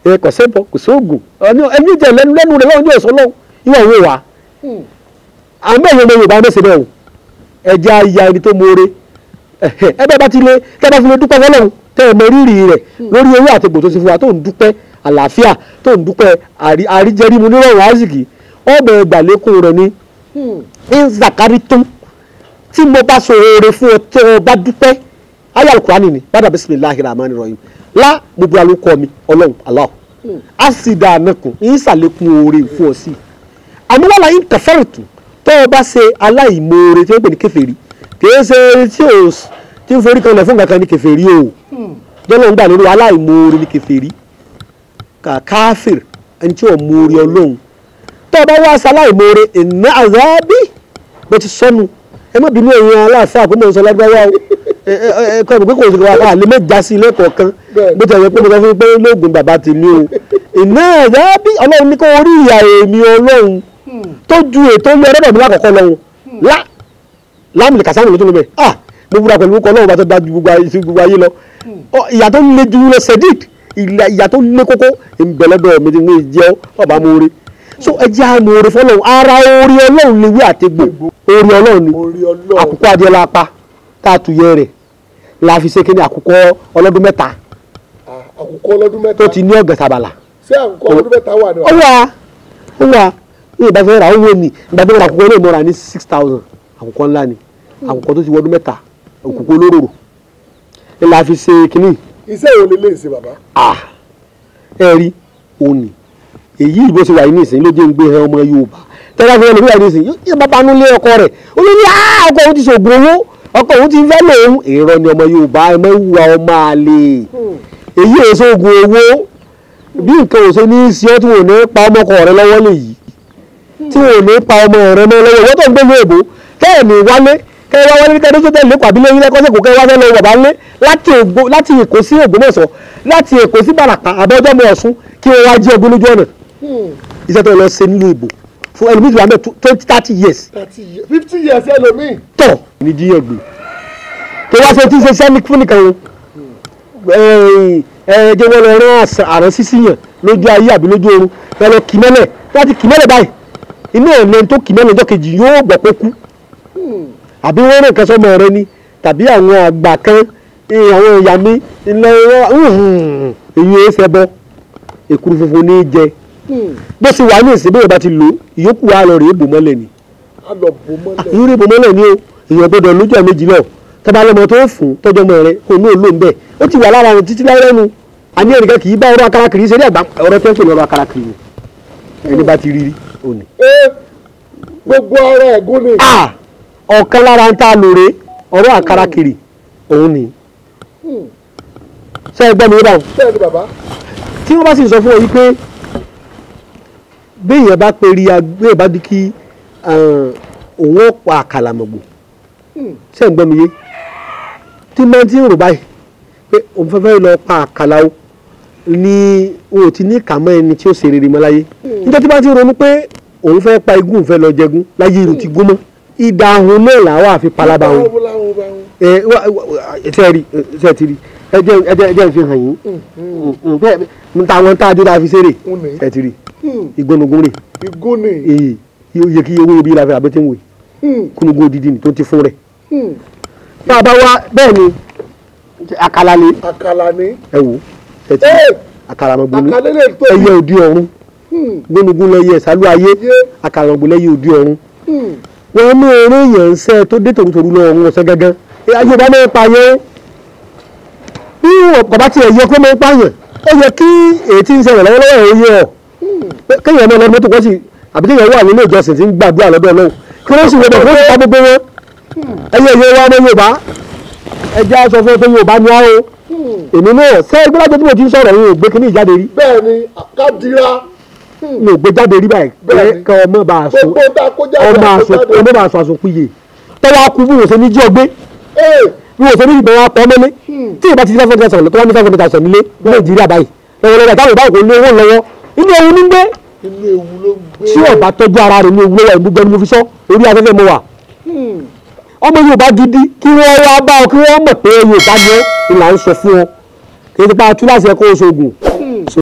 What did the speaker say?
kò sẹ́bọ̀ kò sóògùn ẹni jẹ́ lẹ́nu rẹ̀ lọ́wọ́ yóò sọ lọ́wọ́ ìwọ òwe wa àwọn bẹ́ẹ̀ yẹn Yorùbá mẹ́sẹ̀ bẹ́ẹ̀ o ẹja ya ẹni tó mọ̀ọ́rẹ́ ẹbẹ́ bá ti lé tẹ́lá fi lè dúpẹ́ fọlọ́run tẹ́ ẹ mọ rírì rẹ̀ lórí ewé àtẹ̀gbò tó ti fún wa tó ń dúpẹ́ àlàáfíà tó ń dúpẹ́ àríjẹrímu nírọ̀rùn àzìkì ọbẹ̀ ìgbàlékún rẹ̀ ní nzakari tó tí mo bá sọ oore fún ọ tẹ́ ọ bá dúpẹ́ ayé alukurani ni bàdà bisimilahi rahmani rahim lá mo bu alukọ mi Ọlọ́run Allah asida anakun ń sàlékún oore fún ọ sí àmúwálà yín kẹfẹ́rìtù tó o bá ṣe aláìmoore tí ó ń pè ní kèfèrí kìí ṣe tí ń forí kan lẹ̀ fún kankan ní kèfèrí o jọ́lọ́ ń gbà lórí aláìmoore ní kèfèrí káfíìr ẹni tí ò moore Ọlọ́run tó o bá wá ṣe aláìmoore ìná àzábí bó ti sọnù ẹ má bínú ẹ̀yin aláàfáà àpò mọ̀ sọ lágbáwá o ẹ̀kọ́ ìgbé kò sí wa lè méjà sí ilé kọ̀ọ̀kan bó ti ẹ̀ pé mo sọ fún pé lóògùn bàbá tèmi o ìná àzábí Ọlọ́run ní kó orí ìyá èmi Ọlọ́run tó ju ètò ilé ọ̀rẹ́dọ̀ mi lákọ̀ọ́kọ́ lọ́hùn láàmìlì kàsáàmì ló tó lọ bẹ̀ mo búra pẹ̀lú orúkọ Ọlọ́run bá tó dájú gbogbo ayé lọ ìyà tó le ju lọ sẹ́díd ìyà tó le kókó ìbẹ̀lẹ́dọ̀ mi ti ń jẹ́ ọba amóore so ẹ jẹ́ amóore fọlọ́run ara orí Ọlọ́run ni wí àtẹ̀gbò orí Ọlọ́run ni àkùkọ adìẹ la pa tá a tu yẹ rẹ̀ la fi ṣe kí ni àkùkọ ọlọ́dún mẹ́ta tó ti ní ọ̀gẹ̀ sàbàlà ṣé àkùkọ ọlọ́dún mẹ́ta wà ní wa. ó wà ní ìbáfẹ́ ra owó ni ìbáfẹ́ ra àkùkọ olóòmọ́ra ní 6,000 àkùkọ ńlá ni àkùkọ tó ti wọdún mẹ́ta àkùkọ olóró ẹ la fi ṣe kínní. iṣẹ́ ìwọ lè ṣe bàbá. ẹ rí òní èyí ìbò ṣe wà ní ìsìn ló jẹ́ ń gbé ọmọ Yorùbá tẹ́lá fi ẹlòmíràn ní ìsìn yóò bá banú lé ọkọ rẹ̀ ó ní ọkọ òun ti ṣògùn owó ọkọ òun ti fẹ́ lòun èrò ni ọmọ Yorùbá ẹ mọ́ ìwà ọmọ àlè èyí ò ṣògùn owó bí nǹkan ò ṣe ní í ṣe ọ́ tí wọ́n ní pa ọmọkọ rẹ lọ́wọ́ lè yìí tí wọ́n ní pa ọmọ rẹ mọ́ lọ́wọ́ wọ́n tó ń gbé ní èbó kẹ́ẹ̀mí wálé kẹ́ẹ̀wá wálé kẹ́ẹ̀dé tó tẹ̀lé pàbí lẹ́yìn lẹ́kọ́sẹ̀ kò kẹ́ẹ̀wá fẹ́ lọ bàbá ńlé láti Èkó sí Ògbómọ̀ṣọ́ láti Èkó sí Bàràpá àbọ̀jọ́ mọ́ Ọ̀ṣun kí wọ́n wá jí ọgbọ́n lójú ọ̀nà iṣẹ́ tó lọ ṣe nílùú èbó fún ẹlòmíì wà mẹ́ 20-30 years 50 years ẹlòmíì tọ̀ ní jíyàn gbé tó wá ṣe tí ń ṣe sẹ́ni fún nìkan jẹ́ wọ́n lọ rán àrùn sísíyàn lójú ayé àbí lójú oorun wọ́n lọ kì mẹ́lẹ̀ láti kì mẹ́lẹ̀ báyìí inú ẹ̀lẹ́ tó kì mẹ́lẹ̀ ọjọ́ kejì yóò gbọ́ pé kú àbí wọ́n rìn kan sọ́mọ rẹ ni tàbí àwọn àgbà kan àwọn ìyá mi ilẹ̀ èyí ẹ̀ fẹ́ bọ́ èkúrú funfun ní í jẹ bó ṣe wà ní ìsìn bí ìyọba ti lò ìyókù wa lọ rèé bò mọ́lẹ̀ ni ìyókù rèé bò mọ́lẹ̀ ni o èèyàn gbọ́dọ̀ lójú ẹ̀ méjì náà tọ́ba lọ́mọ tó fún tọ́jọ́ ọmọ rẹ kò ní òun lò ń bẹ̀ ó ti wà lára àwọn títí láyé lẹ́nu àní ẹnìkan kì í bá ọ̀rọ̀ akarakiri ṣe ní àgbà ọ̀rọ̀ tó ń pè ní ọ̀rọ̀ akarakiri ni ẹni bá ti rí rí òní. gbogbo ọ̀rọ̀ ẹ̀gún ni. ọ̀kan lára ń ta lóore ọ̀rọ̀ akarakiri òun ni. ṣé ẹ gbọ́ mi báwọn. bẹ́ẹ̀ ni bàbá. tí wọ́n bá sì sọ fún ọ yìí pé béèyàn bá pe rí agbé bá di kí òun ó pa àkàlàmọ̀gbò ṣé ẹ gbọ́ mi yé tí máa ti ń rò báyìí pé òun fẹ́fẹ́ lọ pa àkàlà o ní o ti ní kàmọ́ ẹni tí ó ṣe rere mọ́ láyé níjọ́ tí bá ti ronú pé òun fẹ́ pa igún òun fẹ́ lọ jẹgún láyé irun ti gún mọ́ ìdáhùn náà làwọn àfi palaba wọn ṣe ti rí ẹjẹ́ fi hàn yín táwọn tá a dúró àfi ṣeré ṣe ti rí ìgbónugun rè èyí yẹ kí owó ibi ìlàfẹ́ àbẹ́tẹ̀ ń wè kúnugun odidi ni tó ti fún rẹ̀ bá a bá wá bẹ́ẹ̀ ni àkàlà ni ẹ wò ẹ ti àkàlà ọmọ gbóni ẹyẹ òdi ọ̀run gbónugun lẹyẹ ìsálú ayé àkàlà ọmọ lẹyẹ òdi ọ̀run wọn mú eré yẹn ń sẹ tó dé tòrútòrú lọ ọ̀run ọ̀sẹ̀ gángan ayé bá máa ń pa yẹn bí bàbá tiẹ̀ yẹ kó máa ń pààyàn ó yẹ kí èyí tí ń ṣẹlẹ̀ lọ́wọ́lọ́wọ́ ẹ̀ yẹ ọ̀ kéèyàn máa lọ mọ́tò kọ́ sí àbí kéèyàn wà nínú ìjọsìn tí ń gbàdúrà lọ́dọ̀ Ọlọ́run kí wọ́n sì wọ́n bẹ̀ fún ìta gbogbo wọn ẹyẹ wa ọmọ Yorùbá ẹjẹ́ aṣọ fún pé Yorùbá ni á o èmi náà ṣé ẹgbẹ́ lájọ tí mo ti ń sọ̀rọ̀ yìí ò gbé kíní ìjáde rí. bẹ́ẹ̀ni ká dira. mi ò gbé jáde rí báyìí kẹ ọmọ bá a sọ ọmọ bá a sọ àsopìyè tọ́wọ́ akú bí wọ́n ṣe ní jí ọgbẹ́ bí wọ́n ṣe ní ìbọn wa pọ̀ mọ́lé tí ìbá ti 500,000 tó wá ní 500,000 nílé Nàìjíríà báyìí lọ́wọ́lọ́wọ́ táwọn ìbáwò kò ní owó lọ́wọ́ inú ewu ní gbé tí ọba tọ́jú ara rẹ̀ ní ewu lọ́wọ́ ìgbúgbẹ́ ni mo fi sọ orí afẹ́fẹ́ mo wà ọmọ Yorùbá gidi kí wọ́n wá bá ọ kí wọ́n mọ̀ pé Yorùbá ni ó ìlà ń sọ fún ọ kí n ti pa túláṣẹ kó o ṣoògùn